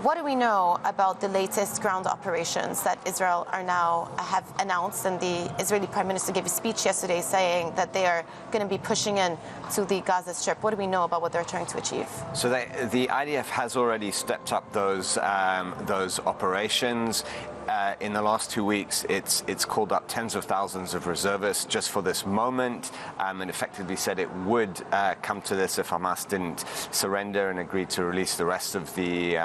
What do we know about the latest ground operations that Israel have announced? And the Israeli Prime Minister gave a speech yesterday saying that they are going to be pushing in to the Gaza Strip. What do we know about what they're trying to achieve? So the IDF has already stepped up those operations. In the last 2 weeks, it's called up tens of thousands of reservists just for this moment, and effectively said it would come to this if Hamas didn't surrender and agreed to release the rest of the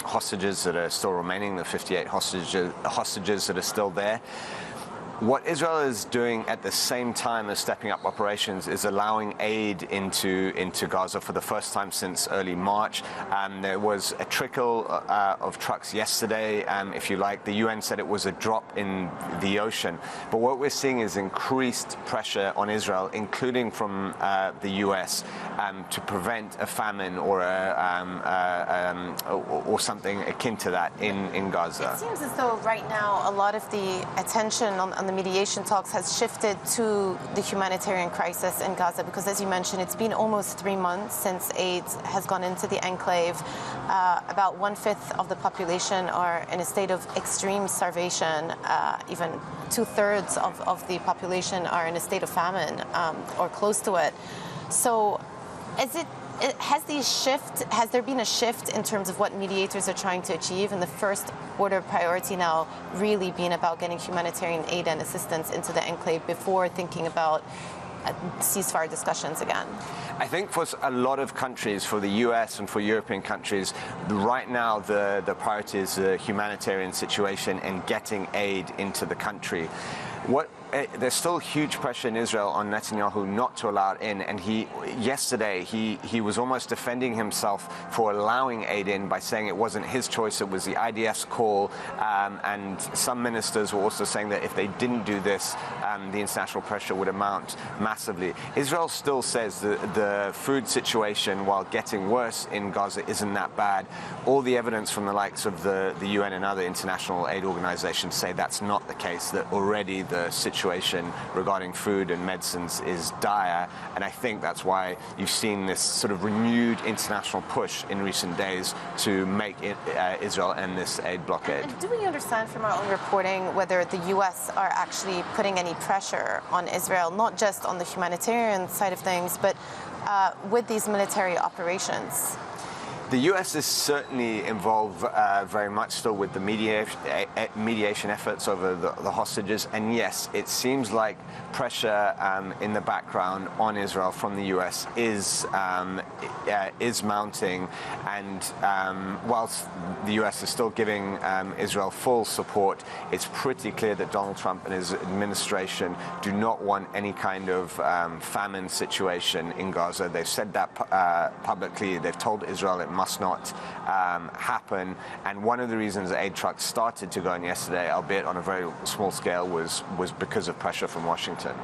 hostages that are still remaining, the 58 hostages that are still there. What Israel is doing at the same time as stepping up operations is allowing aid into Gaza for the first time since early March. There was a trickle of trucks yesterday, if you like. The UN said it was a drop in the ocean. But what we're seeing is increased pressure on Israel, including from the US, to prevent a famine or something akin to that in Gaza. It seems as though right now a lot of the attention on the mediation talks has shifted to the humanitarian crisis in Gaza, because, as you mentioned, it's been almost 3 months since aid has gone into the enclave. About 1/5 of the population are in a state of extreme starvation. Even 2/3 of the population are in a state of famine or close to it. So has there been a shift in terms of what mediators are trying to achieve, and the first order priority now really being about getting humanitarian aid and assistance into the enclave before thinking about ceasefire discussions again? I think for a lot of countries, for the US and for European countries, right now the priority is the humanitarian situation and getting aid into the country. There's still huge pressure in Israel on Netanyahu not to allow it in, and yesterday he was almost defending himself for allowing aid in by saying it wasn't his choice, it was the IDF's call, and some ministers were also saying that if they didn't do this, the international pressure would amount massively. Israel still says that the food situation, while getting worse in Gaza, isn't that bad. All the evidence from the likes of the UN and other international aid organizations say that's not the case, that already the situation regarding food and medicines is dire, and I think that's why you've seen this sort of renewed international push in recent days to make Israel end this aid blockade. And do we understand from our own reporting whether the US are actually putting any pressure on Israel, not just on the humanitarian side of things, but with these military operations? The US is certainly involved very much still with the mediation efforts over the hostages, and yes, it seems like pressure in the background on Israel from the US is mounting, and whilst the US is still giving Israel full support, it's pretty clear that Donald Trump and his administration do not want any kind of famine situation in Gaza. They've said that publicly. They've told Israel it must not happen, and one of the reasons aid trucks started to go in yesterday, albeit on a very small scale, was because of pressure from Washington.